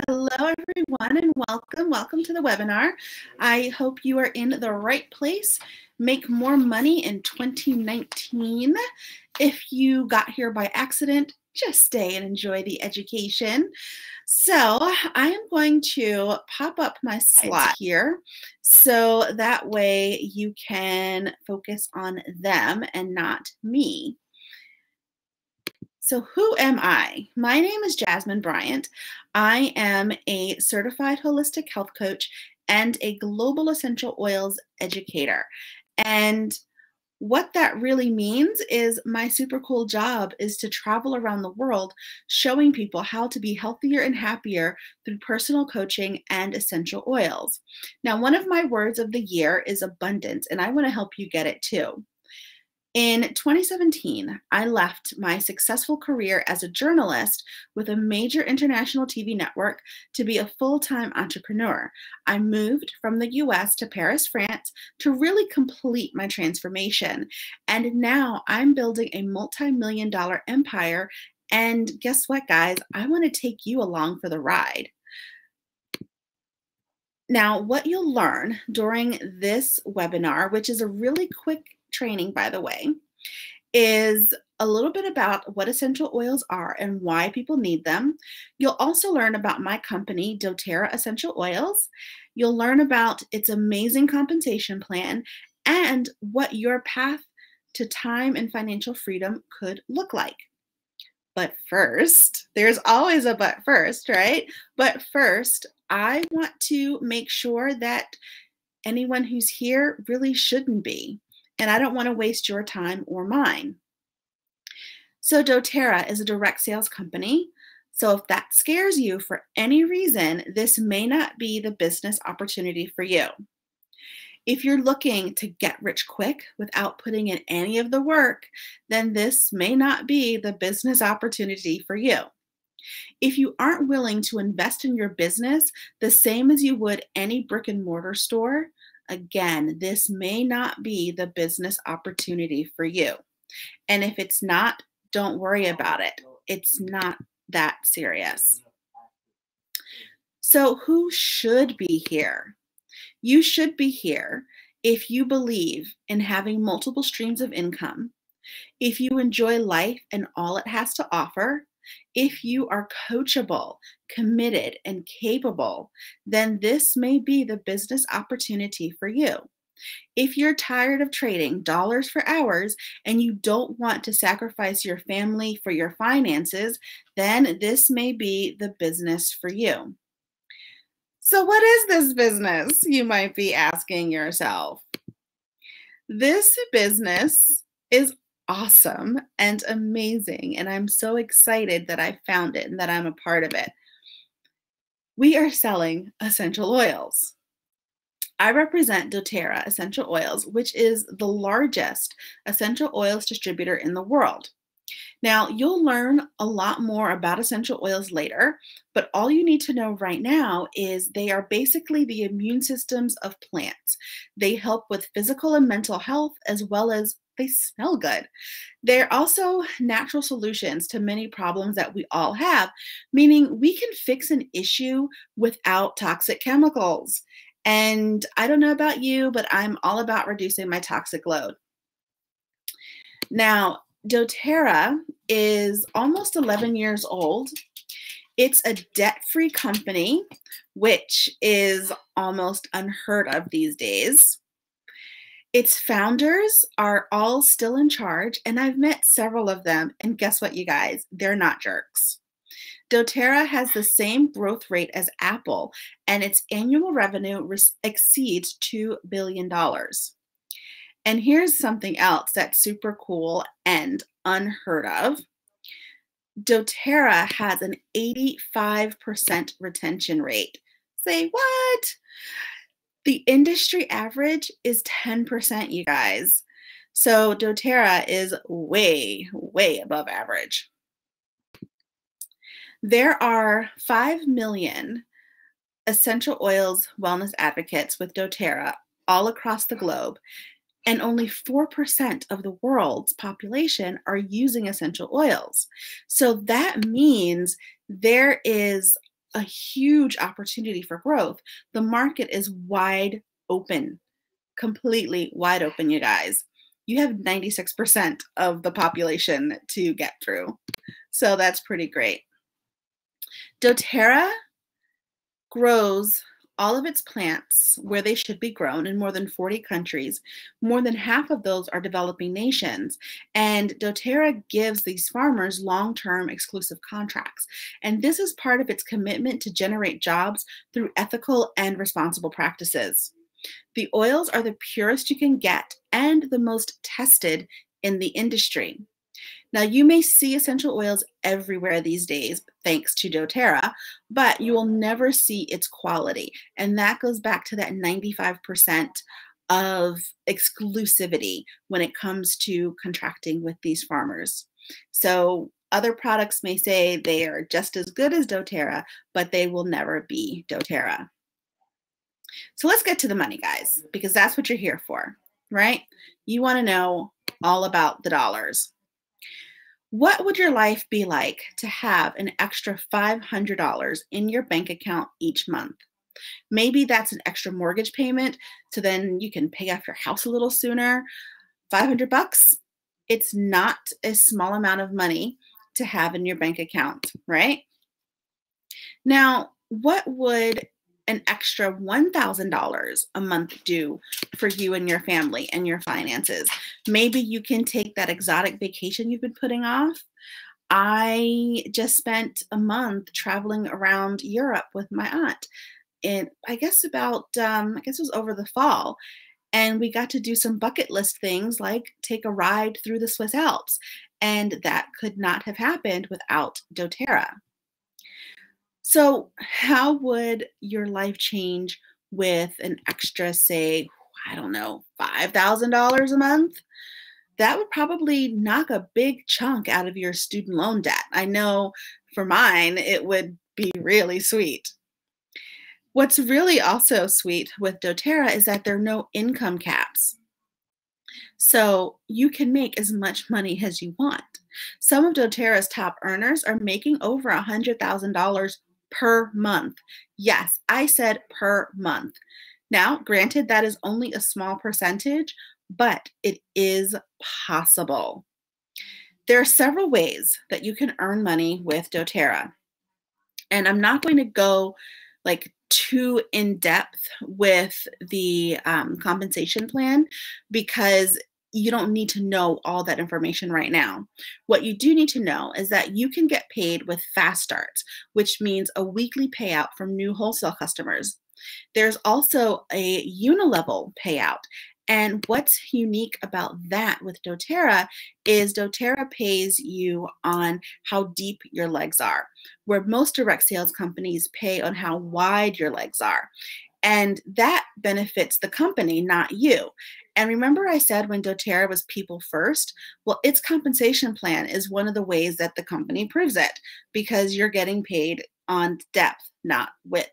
Hello, everyone, and welcome. Welcome to the webinar. I hope you are in the right place. Make more money in 2019. If you got here by accident, just stay and enjoy the education. So I am going to pop up my slides here so that way you can focus on them and not me. So who am I? My name is Jasmine Bryant. I am a certified holistic health coach and a global essential oils educator. And what that really means is my super cool job is to travel around the world showing people how to be healthier and happier through personal coaching and essential oils. Now, one of my words of the year is abundance, and I want to help you get it too. In 2017, I left my successful career as a journalist with a major international TV network to be a full-time entrepreneur. I moved from the US to Paris, France to really complete my transformation. And now I'm building a multi-million-dollar empire. And guess what, guys? I want to take you along for the ride. Now, what you'll learn during this webinar, which is a really quick training, by the way, is a little bit about what essential oils are and why people need them. You'll also learn about my company, doTERRA Essential Oils. You'll learn about its amazing compensation plan and what your path to time and financial freedom could look like. But first, there's always a but first, right? But first, I want to make sure that anyone who's here really shouldn't be. And I don't want to waste your time or mine. So doTERRA is a direct sales company. So if that scares you for any reason, this may not be the business opportunity for you. If you're looking to get rich quick without putting in any of the work, then this may not be the business opportunity for you. If you aren't willing to invest in your business the same as you would any brick and mortar store, again, this may not be the business opportunity for you. And if it's not, don't worry about it. It's not that serious. So who should be here? You should be here if you believe in having multiple streams of income, if you enjoy life and all it has to offer, if you are coachable, committed, and capable, then this may be the business opportunity for you. If you're tired of trading dollars for hours and you don't want to sacrifice your family for your finances, then this may be the business for you. So what is this business? You might be asking yourself. This business is awesome and amazing, and I'm so excited that I found it and that I'm a part of it. We are selling essential oils. I represent doTERRA Essential Oils, which is the largest essential oils distributor in the world. Now, you'll learn a lot more about essential oils later, but all you need to know right now is they are basically the immune systems of plants. They help with physical and mental health as well as they smell good. They're also natural solutions to many problems that we all have, meaning we can fix an issue without toxic chemicals. And I don't know about you, but I'm all about reducing my toxic load. Now, doTERRA is almost 11 years old. It's a debt-free company, which is almost unheard of these days. Its founders are all still in charge, and I've met several of them, and guess what, you guys? They're not jerks. doTERRA has the same growth rate as Apple, and its annual revenue exceeds $2 billion. And here's something else that's super cool and unheard of. doTERRA has an 85% retention rate. Say what? The industry average is 10%, you guys. So doTERRA is way, way above average. There are 5 million essential oils wellness advocates with doTERRA all across the globe, and only 4% of the world's population are using essential oils. So that means there is a huge opportunity for growth. The market is wide open, completely wide open, you guys. You have 96% of the population to get through. So that's pretty great. doTERRA grows all of its plants where they should be grown in more than 40 countries. More than half of those are developing nations. And doTERRA gives these farmers long-term exclusive contracts. And this is part of its commitment to generate jobs through ethical and responsible practices. The oils are the purest you can get and the most tested in the industry. Now, you may see essential oils everywhere these days, thanks to doTERRA, but you will never see its quality. And that goes back to that 95% of exclusivity when it comes to contracting with these farmers. So other products may say they are just as good as doTERRA, but they will never be doTERRA. So let's get to the money, guys, because that's what you're here for, right? You want to know all about the dollars. What would your life be like to have an extra $500 in your bank account each month? Maybe that's an extra mortgage payment, so then you can pay off your house a little sooner. 500 bucks, it's not a small amount of money to have in your bank account, right? Now, what would an extra $1,000 a month do for you and your family and your finances? Maybe you can take that exotic vacation you've been putting off. I just spent a month traveling around Europe with my aunt. And I guess it was over the fall. And we got to do some bucket list things like take a ride through the Swiss Alps. And that could not have happened without doTERRA. So how would your life change with an extra, say, I don't know, $5,000 a month? That would probably knock a big chunk out of your student loan debt. I know for mine, it would be really sweet. What's really also sweet with doTERRA is that there are no income caps. So you can make as much money as you want. Some of doTERRA's top earners are making over $100,000 per month. Yes, I said per month. Now, granted, that is only a small percentage, but it is possible. There are several ways that you can earn money with doTERRA. And I'm not going to go like too in depth with the compensation plan because you don't need to know all that information right now. What you do need to know is that you can get paid with fast starts, which means a weekly payout from new wholesale customers. There's also a unilevel payout. And what's unique about that with doTERRA is doTERRA pays you on how deep your legs are, where most direct sales companies pay on how wide your legs are. And that benefits the company, not you. And remember I said when doTERRA was people first? Well, its compensation plan is one of the ways that the company proves it because you're getting paid on depth, not width.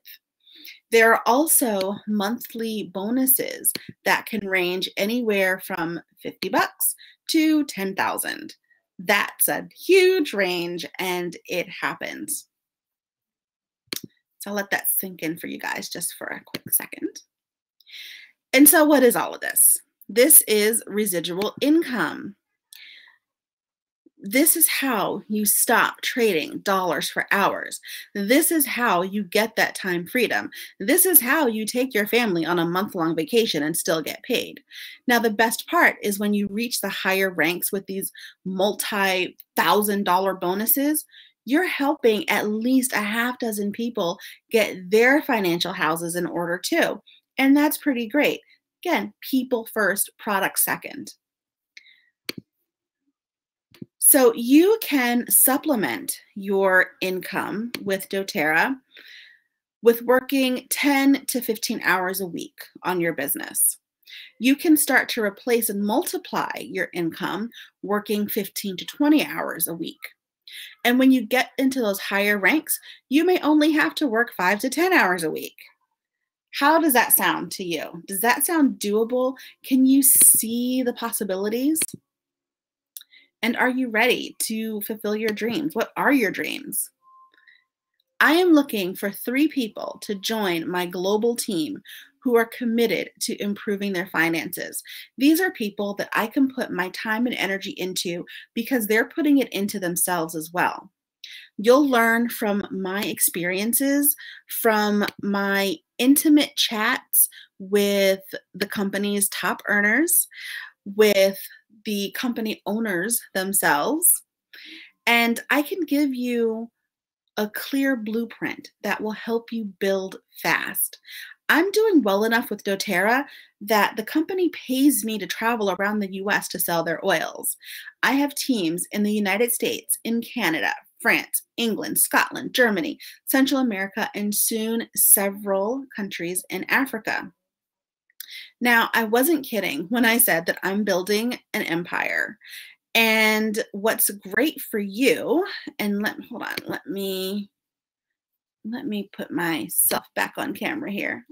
There are also monthly bonuses that can range anywhere from 50 bucks to 10,000. That's a huge range and it happens. So I'll let that sink in for you guys just for a quick second. And so what is all of this? This is residual income. This is how you stop trading dollars for hours. This is how you get that time freedom. This is how you take your family on a month-long vacation and still get paid. Now, the best part is when you reach the higher ranks with these multi-thousand-dollar bonuses, you're helping at least a half dozen people get their financial houses in order too. And that's pretty great. Again, people first, product second. So you can supplement your income with doTERRA with working 10 to 15 hours a week on your business. You can start to replace and multiply your income working 15 to 20 hours a week. And when you get into those higher ranks, you may only have to work 5 to 10 hours a week. How does that sound to you? Does that sound doable? Can you see the possibilities? And are you ready to fulfill your dreams? What are your dreams? I am looking for 3 people to join my global team who are committed to improving their finances. These are people that I can put my time and energy into because they're putting it into themselves as well. You'll learn from my experiences, from my intimate chats with the company's top earners, with the company owners themselves, and I can give you a clear blueprint that will help you build fast. I'm doing well enough with doTERRA that the company pays me to travel around the US to sell their oils. I have teams in the United States, in Canada, France, England, Scotland, Germany, Central America, and soon several countries in Africa. Now, I wasn't kidding when I said that I'm building an empire. And what's great for you, and hold on, let me put myself back on camera here.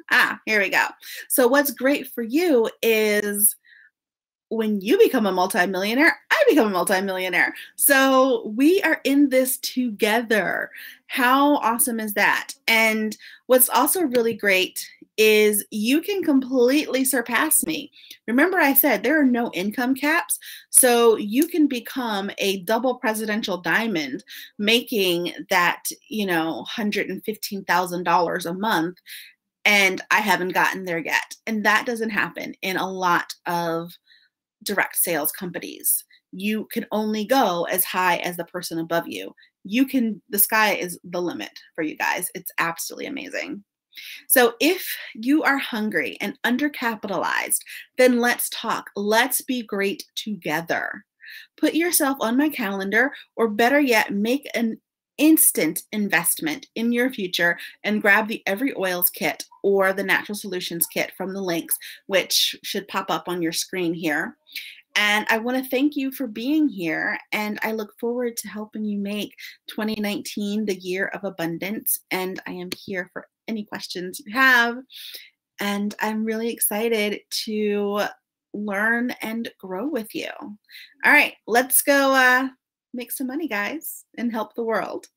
Here we go. So what's great for you is when you become a multimillionaire, I become a multimillionaire. So we are in this together. How awesome is that? And what's also really great is you can completely surpass me. Remember I said there are no income caps, so you can become a double presidential diamond making that, $115,000 a month, and I haven't gotten there yet. And that doesn't happen in a lot of direct sales companies. You can only go as high as the person above you. The sky is the limit for you guys. It's absolutely amazing. So if you are hungry and undercapitalized, then let's talk. Let's be great together. Put yourself on my calendar, or better yet, make an instant investment in your future and grab the Every Oils kit or the Natural Solutions kit from the links, which should pop up on your screen here. And I want to thank you for being here, and I look forward to helping you make 2019 the year of abundance. And I am here for any questions you have. And I'm really excited to learn and grow with you. All right, let's go make some money, guys, and help the world.